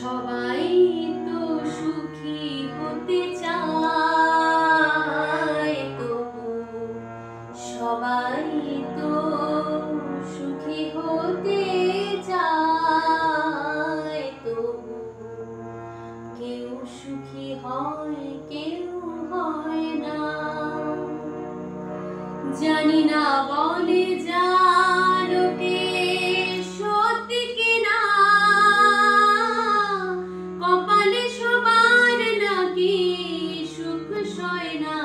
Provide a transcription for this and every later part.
সবাই তো সুখী হতে চায়, তবু সবাই তো সুখী হতে চায়, তবু কেউ সুখী হয় কেউ হয় না। জানি না বলে যা লোকে সত্যি কিনা, কপালে সবার নাকি সুখ সয় না।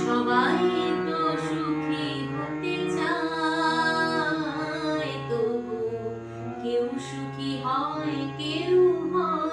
সবাই তো সুখী হতে চায়, তবু কেউ সুখী হয় কেউ হয়